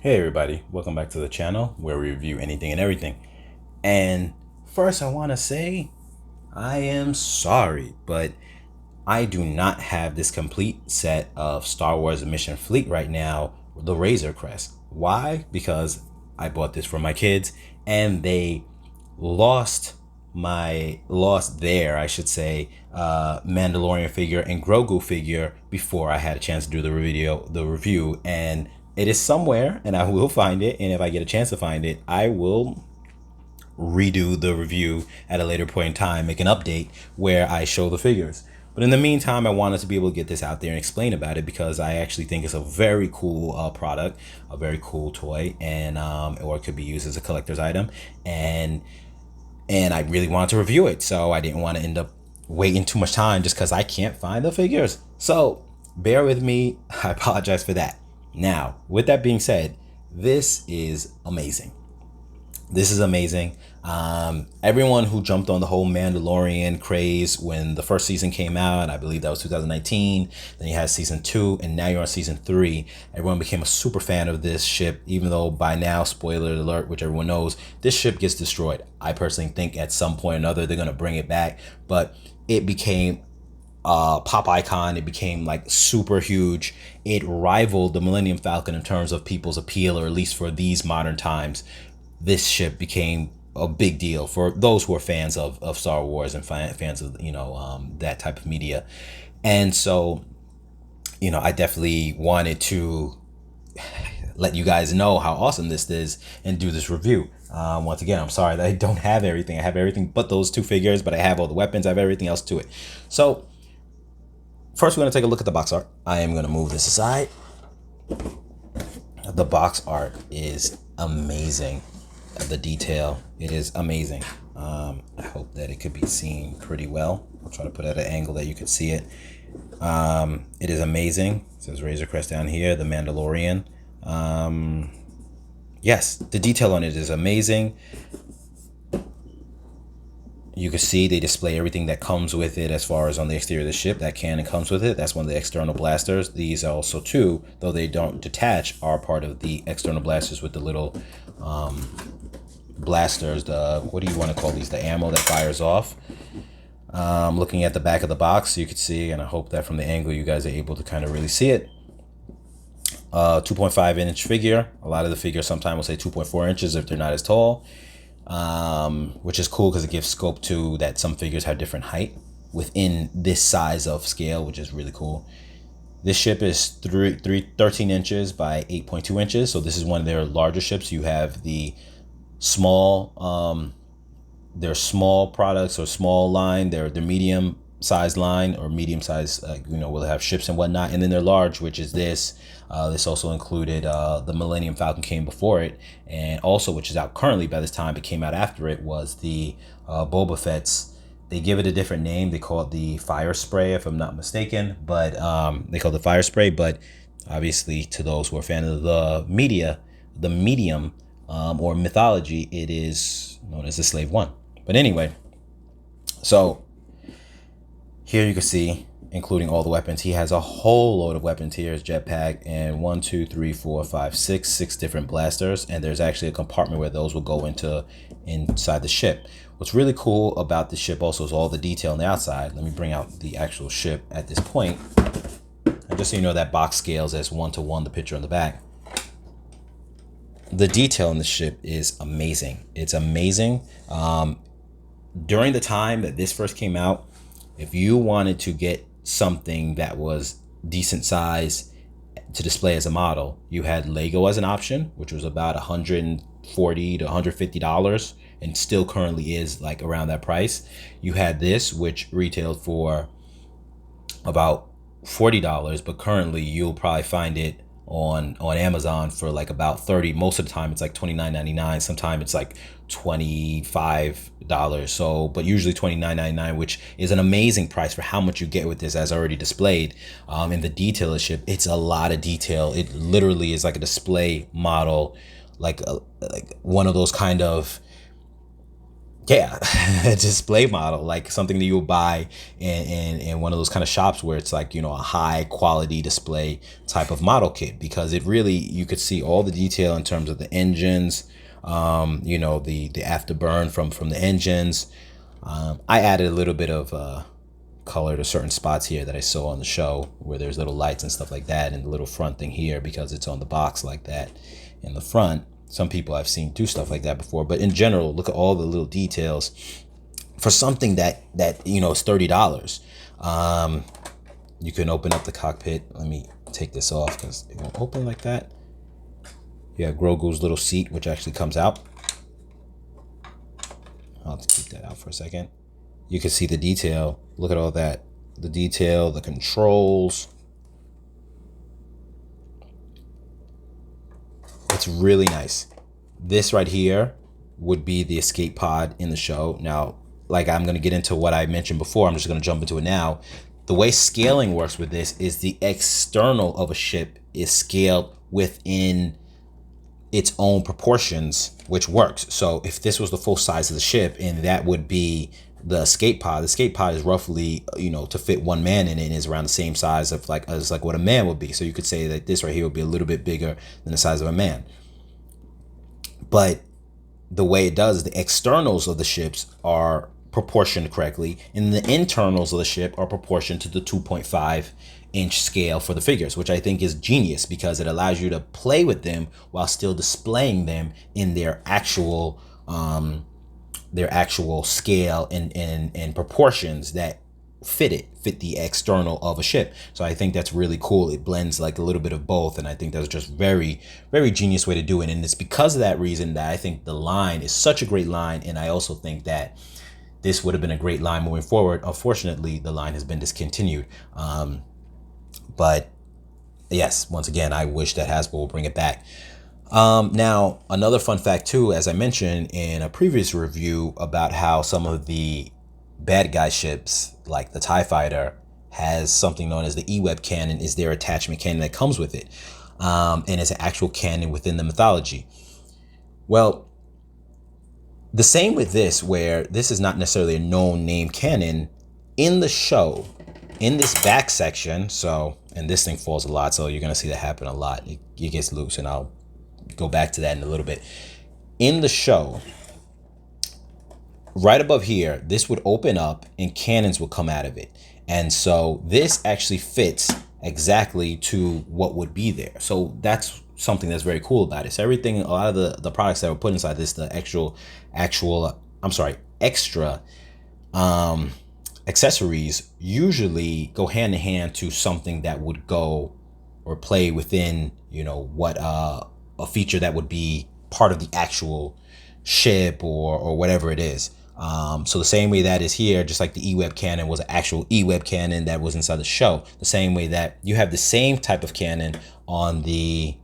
Hey everybody, welcome back to the channel where we review anything and everything. And first I want to say I am sorry, but I do not have this complete set of Star Wars Mission Fleet right now, the Razor Crest. Why? Because I bought this for my kids and they lost I should say, Mandalorian figure and Grogu figure before I had a chance to do the review, and it is somewhere, and I will find it. And if I get a chance to find it, I will redo the review at a later point in time, make an update where I show the figures. But in the meantime, I wanted to be able to get this out there and explain about it because I actually think it's a very cool product, a very cool toy, and or it could be used as a collector's item, and I really wanted to review it, so I didn't want to end up waiting too much time just because I can't find the figures. So bear with me. I apologize for that. Now, with that being said, this is amazing. This is amazing. Everyone who jumped on the whole Mandalorian craze when the first season came out, I believe that was 2019. Then you had season 2, and now you're on season 3. Everyone became a super fan of this ship, even though by now, spoiler alert, which everyone knows, this ship gets destroyed. I personally think at some point or another they're gonna bring it back, but it became pop icon. It became like super huge. It rivaled the Millennium Falcon in terms of people's appeal, or at least for these modern times. This ship became a big deal for those who are fans of Star Wars and fans of that type of media. And so I definitely wanted to let you guys know how awesome this is and do this review. Once again, I'm sorry that I don't have everything. I have everything but those two figures, but I have all the weapons. I have everything else to it. So first, we're going to take a look at the box art. I am going to move this aside. The box art is amazing. The detail, it is amazing. I hope that it could be seen pretty well. I'll try to put it at an angle that you can see it. It is amazing. It says Razor Crest down here, the Mandalorian. Yes, the detail on it is amazing. You can see they display everything that comes with it as far as on the exterior of the ship. That cannon comes with it. That's one of the external blasters. These are also two, though they don't detach, are part of the external blasters with the little blasters. What do you want to call these? The ammo that fires off. Looking at the back of the box, you can see, and I hope that from the angle you guys are able to kind of really see it. 2.5-inch figure. A lot of the figures sometimes will say 2.4 inches if they're not as tall. Which is cool because it gives scope to that some figures have different height within this size of scale, which is really cool. This ship is 13 inches by 8.2 inches. So this is one of their larger ships. You have the small, their small products or small line, their medium size line or medium size, will have ships and whatnot. And then they're large, which is this. This also included the Millennium Falcon came before it, and also, which is out currently by this time, but came out after it, was the Boba Fett's. They give it a different name. They call it the Fire Spray, if I'm not mistaken, but they call it the Fire Spray. But obviously, to those who are fans of the medium or mythology, it is known as the Slave One. But anyway, so here you can see, including all the weapons. He has a whole load of weapons here. His jetpack and 1, 2, 3, 4, 5, 6 different blasters. And there's actually a compartment where those will go inside the ship. What's really cool about the ship also is all the detail on the outside. Let me bring out the actual ship at this point. And just so you know, that box scales as 1-to-1, the picture on the back. The detail in the ship is amazing. It's amazing. During the time that this first came out, if you wanted to get something that was decent size to display as a model, you had Lego as an option, which was about $140 to $150 and still currently is like around that price. You had this, which retailed for about $40, but currently you'll probably find it on Amazon for like about 30. Most of the time it's like $29.99. Sometimes it's like $25. So, but usually $29.99, which is an amazing price for how much you get with this, as already displayed. In the detail of the ship, it's a lot of detail. It literally is like a display model, like one of those kind of, Yeah, a display model, like something that you'll buy in one of those kind of shops where it's like, you know, a high quality display type of model kit, because it really, you could see all the detail in terms of the engines, you know, the afterburn from the engines. I added a little bit of color to certain spots here that I saw on the show where there's little lights and stuff like that, and the little front thing here because it's on the box like that in the front. Some people I've seen do stuff like that before, but in general, look at all the little details for something that you know is $30. You can open up the cockpit. Let me take this off because it won't open like that. You have Grogu's little seat, which actually comes out. I'll have to keep that out for a second. You can see the detail. Look at all that. The detail, the controls. It's really nice. This right here would be the escape pod in the show. Now, like I'm going to get into what I mentioned before. I'm just going to jump into it now. The way scaling works with this is the external of a ship is scaled within its own proportions, which works. So if this was the full size of the ship, and that would be the escape pod is roughly, you know, to fit one man in it, is around the same size of like what a man would be. So you could say that this right here would be a little bit bigger than the size of a man. But the way it does, the externals of the ships are proportioned correctly, and the internals of the ship are proportioned to the 2.5-inch scale for the figures, which I think is genius because it allows you to play with them while still displaying them in their actual scale and proportions that fit the external of a ship. So I think that's really cool. It blends like a little bit of both, and I think that's just very, very genius way to do it. And it's because of that reason that I think the line is such a great line, and I also think that this would have been a great line moving forward. Unfortunately, the line has been discontinued. But yes, once again, I wish that Hasbro will bring it back. Now, another fun fact too, as I mentioned in a previous review about how some of the bad guy ships, like the TIE Fighter, has something known as the E-Web cannon, is their attachment cannon that comes with it. And it's an actual cannon within the mythology. Well, the same with this, where this is not necessarily a known name cannon in the show, in this back section. So, and this thing falls a lot, so you're going to see that happen a lot. It gets loose, and I'll go back to that in a little bit. In the show, right above here, this would open up and cannons would come out of it. And so this actually fits exactly to what would be there. So that's something that's very cool about it. So everything, a lot of the products that were put inside this, the extra accessories usually go hand in hand to something that would go or play within, you know, what a feature that would be part of the actual ship or whatever it is. So the same way that is here, just like the E-Web cannon was an actual E-Web cannon that was inside the show, the same way that you have the same type of cannon on the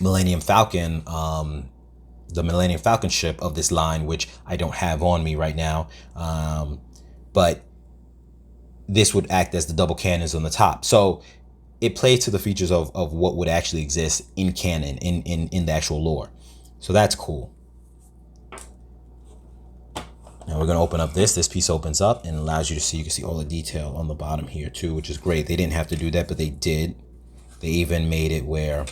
Millennium Falcon, the Millennium Falcon ship of this line, which I don't have on me right now. But this would act as the double cannons on the top. So it plays to the features of what would actually exist in canon, in the actual lore. So that's cool. Now we're going to open up this piece opens up and allows you to see, you can see all the detail on the bottom here too, which is great. They didn't have to do that, but they did. They even made it where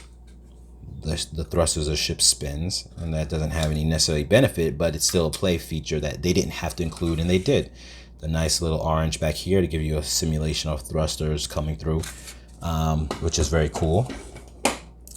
the thrusters of the ship spins, and that doesn't have any necessarily benefit, but it's still a play feature that they didn't have to include, and they did. The nice little orange back here to give you a simulation of thrusters coming through, which is very cool.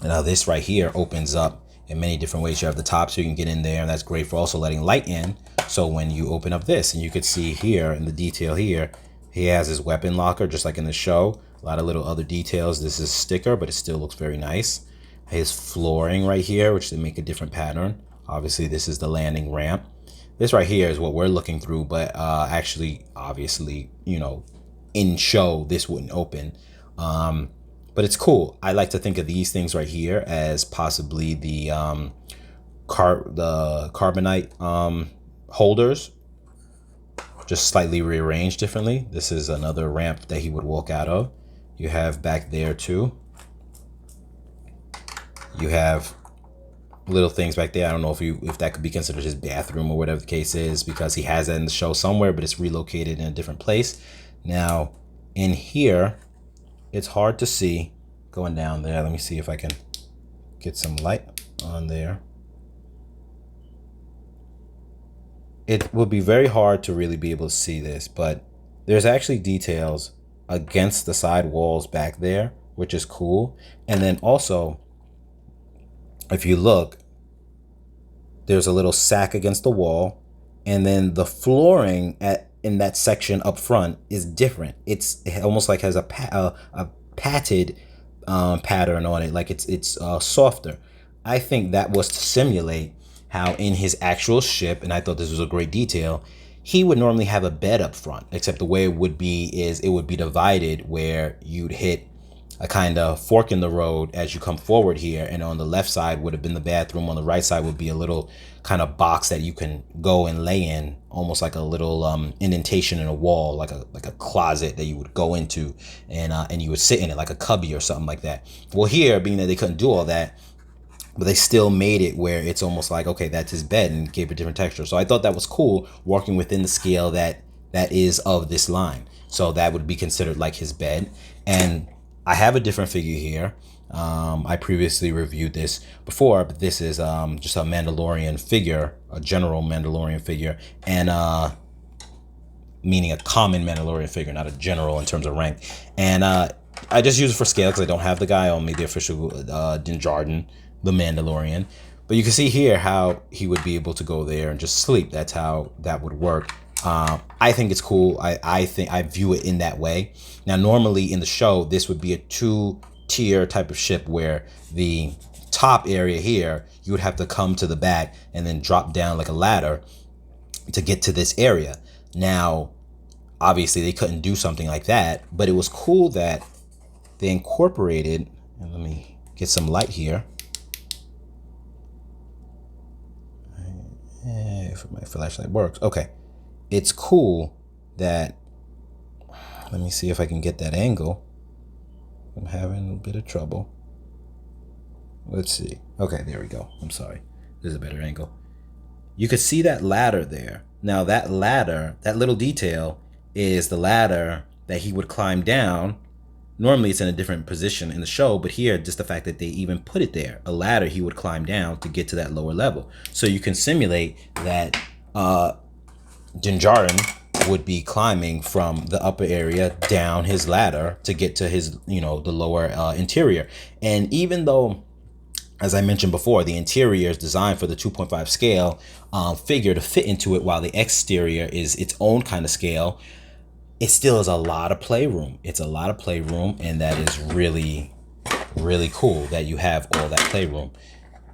And now this right here opens up in many different ways. You have the top so you can get in there, and that's great for also letting light in. So when you open up this, and you could see here in the detail here, he has his weapon locker just like in the show. A lot of little other details. This is a sticker, but it still looks very nice. His flooring right here, which they make a different pattern. Obviously this is the landing ramp. This right here is what we're looking through, but actually, obviously, you know, in show this wouldn't open. But it's cool. I like to think of these things right here as possibly the carbonite holders, just slightly rearranged differently. This is another ramp that he would walk out of. You have back there too. You have little things back there. I don't know if that could be considered his bathroom or whatever the case is, because he has that in the show somewhere, but it's relocated in a different place. Now, in here, it's hard to see going down there. Let me see if I can get some light on there. It would be very hard to really be able to see this, but there's actually details against the side walls back there, which is cool. And then also, if you look, there's a little sack against the wall, and then the flooring in that section up front is different. It almost like has a patted pattern on it, like it's softer. I think that was to simulate how in his actual ship, and I thought this was a great detail, he would normally have a bed up front, except the way it would be is it would be divided where you'd hit a kind of fork in the road as you come forward here, and on the left side would have been the bathroom, on the right side would be a little kind of box that you can go and lay in, almost like a little indentation in a wall, like a closet that you would go into, and you would sit in it like a cubby or something like that. Well, here, being that they couldn't do all that, but they still made it where it's almost like, okay, that's his bed, and gave it a different texture. So I thought that was cool, working within the scale that is of this line. So that would be considered like his bed. And I have a different figure here. I previously reviewed this before, but this is just a Mandalorian figure, a general Mandalorian figure, and meaning a common Mandalorian figure, not a general in terms of rank. And I just use it for scale because I don't have the guy on me, the official Din Djarin, the Mandalorian. But you can see here how he would be able to go there and just sleep. That's how that would work. I think it's cool. I think I view it in that way. Now, normally in the show, this would be a 2-tier type of ship where the top area here, you would have to come to the back and then drop down like a ladder to get to this area. Now, obviously they couldn't do something like that, but it was cool that they incorporated, and let me get some light here. If my flashlight works. Okay. It's cool that, let me see if I can get that angle. I'm having a bit of trouble. Let's see. Okay, there we go. I'm sorry. There's a better angle. You could see that ladder there. Now that ladder, that little detail, is the ladder that he would climb down. Normally it's in a different position in the show, but here, just the fact that they even put it there, a ladder he would climb down to get to that lower level. So you can simulate that Din Djarin would be climbing from the upper area down his ladder to get to his, the lower interior. And even though, as I mentioned before, the interior is designed for the 2.5 scale figure to fit into it, while the exterior is its own kind of scale, it still is a lot of playroom. It's a lot of playroom, and that is really, really cool that you have all that playroom.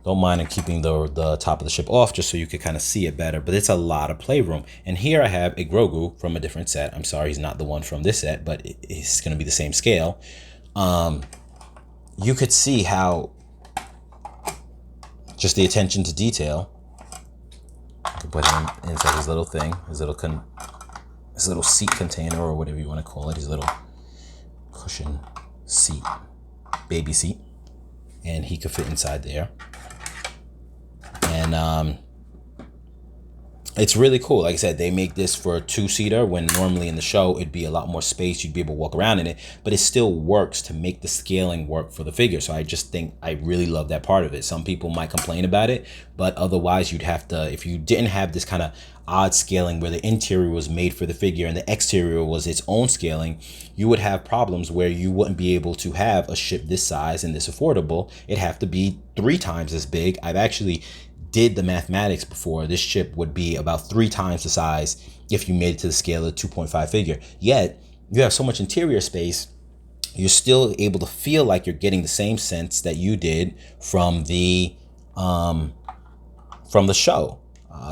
Don't mind in keeping the top of the ship off just so you can kind of see it better, but it's a lot of playroom. And here I have a Grogu from a different set. I'm sorry he's not the one from this set, but it's going to be the same scale. You could see how just the attention to detail. I can put him inside his little thing, his little seat container, or whatever you want to call it, his little cushion seat, baby seat, and he could fit inside there. And it's really cool. Like I said, they make this for a 2-seater when normally in the show it'd be a lot more space. You'd be able to walk around in it, but it still works to make the scaling work for the figure. So I just think I really love that part of it. Some people might complain about it, but otherwise you'd have to, if you didn't have this kind of odd scaling where the interior was made for the figure and the exterior was its own scaling, you would have problems where you wouldn't be able to have a ship this size and this affordable. It'd have to be 3 times as big. I've actually did the mathematics before. This ship would be about 3 times the size if you made it to the scale of 2.5 figure. Yet you have so much interior space, you're still able to feel like you're getting the same sense that you did from the show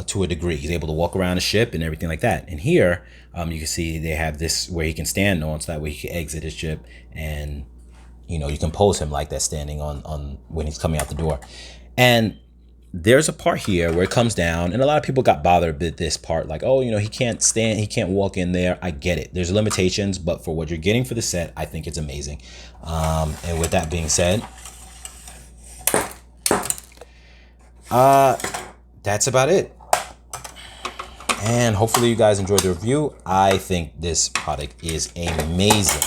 to a degree. He's able to walk around the ship and everything like that. And here you can see they have this where he can stand on, so that way he can exit his ship, and you can pose him like that standing on when he's coming out the door. And there's a part here where it comes down, and a lot of people got bothered with this part, like, oh, he can't stand, he can't walk in there. I get it. There's limitations, but for what you're getting for the set, I think it's amazing. And with that being said, That's about it. And hopefully you guys enjoyed the review. I think this product is amazing.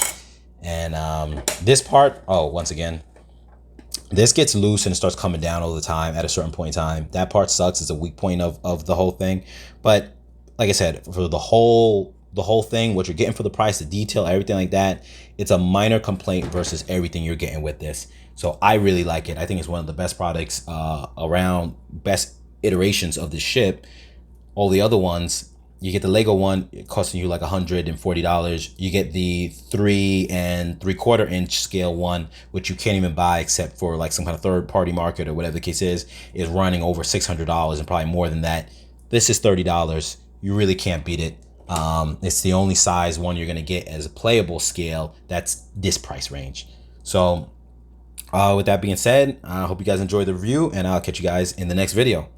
And this part, oh, once again, this gets loose and it starts coming down all the time at a certain point in time. That part sucks. It's a weak point of the whole thing. But like I said, for the whole thing, what you're getting for the price, the detail, everything like that, it's a minor complaint versus everything you're getting with this. So I really like it. I think it's one of the best products around, best iterations of the ship. All the other ones, you get the Lego one, it costing you like $140. You get the 3 3/4 inch scale one, which you can't even buy except for like some kind of third party market or whatever the case is running over $600 and probably more than that. This is $30. You really can't beat it. It's the only size one you're gonna get as a playable scale that's this price range. So with that being said, I hope you guys enjoyed the review, and I'll catch you guys in the next video.